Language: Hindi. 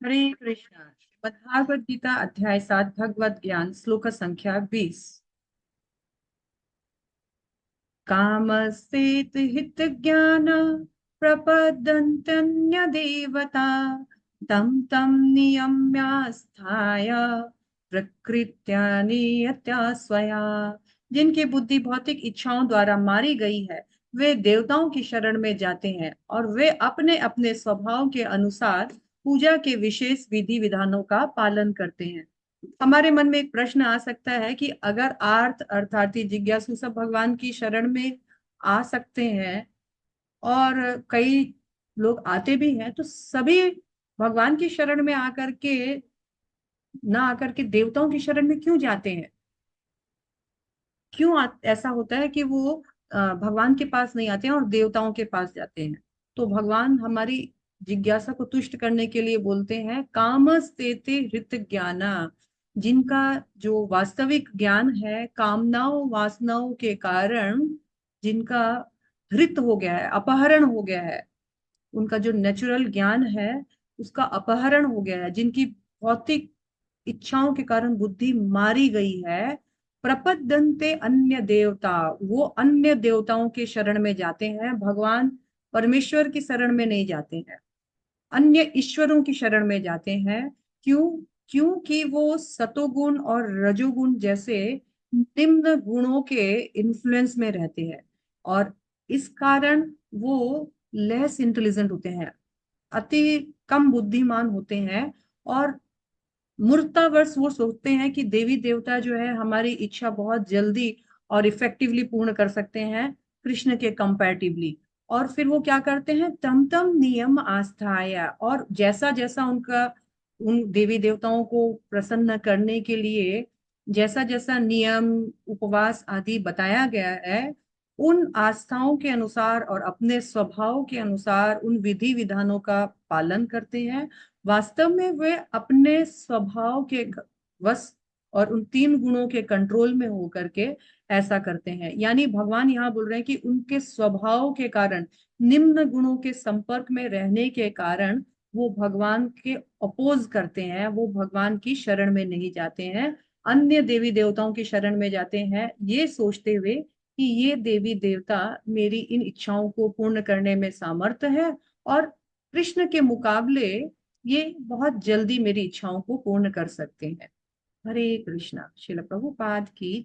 हरे कृष्णा। श्रीमद्भागवत गीता अध्याय 7 भगवत ज्ञान श्लोक संख्या 20। कामस्तेत हित ज्ञान प्रपदन्त्यन्य देवता तम तम नियम्यास्थाय प्रकृत्या नियत्या स्वया। जिनकी बुद्धि भौतिक इच्छाओं द्वारा मारी गई है वे देवताओं की शरण में जाते हैं और वे अपने अपने स्वभाव के अनुसार पूजा के विशेष विधि विधानों का पालन करते हैं। हमारे मन में एक प्रश्न आ सकता है कि अगर आर्थ अर्थार्थी जिज्ञासु सब भगवान की शरण में आ सकते हैं और कई लोग आते भी हैं, तो सभी भगवान की शरण में आकर के ना आकर के देवताओं की शरण में क्यों जाते हैं? क्यों ऐसा होता है कि वो भगवान के पास नहीं आते हैं और देवताओं के पास जाते हैं? तो भगवान हमारी जिज्ञासा को तुष्ट करने के लिए बोलते हैं, कामस्तेते हृत ज्ञाना। जिनका जो वास्तविक ज्ञान है कामनाओं वासनाओं के कारण जिनका हृत हो गया है, अपहरण हो गया है, उनका जो नेचुरल ज्ञान है उसका अपहरण हो गया है, जिनकी भौतिक इच्छाओं के कारण बुद्धि मारी गई है, प्रपद्यन्ते अन्य देवता, वो अन्य देवताओं के शरण में जाते हैं, भगवान परमेश्वर की शरण में नहीं जाते हैं, अन्य ईश्वरों की शरण में जाते हैं। क्यों? क्योंकि वो सतोगुण और रजोगुण जैसे निम्न गुणों के इन्फ्लुएंस में रहते हैं और इस कारण वो लेस इंटेलिजेंट होते हैं, अति कम बुद्धिमान होते हैं और मूर्खतावश वो सोचते हैं कि देवी देवता जो है हमारी इच्छा बहुत जल्दी और इफेक्टिवली पूर्ण कर सकते हैं कृष्ण के कंपैरेटिवली। और फिर वो क्या करते हैं, तम तम नियम आस्थाया, और जैसा जैसा उनका उन देवी देवताओं को प्रसन्न करने के लिए जैसा जैसा नियम उपवास आदि बताया गया है, उन आस्थाओं के अनुसार और अपने स्वभाव के अनुसार उन विधि विधानों का पालन करते हैं। वास्तव में वे अपने स्वभाव के वश और उन तीन गुणों के कंट्रोल में होकर के ऐसा करते हैं। यानी भगवान यहाँ बोल रहे हैं कि उनके स्वभाव के कारण, निम्न गुणों के संपर्क में रहने के कारण वो भगवान के अपोज करते हैं, वो भगवान की शरण में नहीं जाते हैं, अन्य देवी देवताओं की शरण में जाते हैं, ये सोचते हुए कि ये देवी देवता मेरी इन इच्छाओं को पूर्ण करने में सामर्थ्य है और कृष्ण के मुकाबले ये बहुत जल्दी मेरी इच्छाओं को पूर्ण कर सकते हैं। हरे कृष्णा। श्रील प्रभुपाद की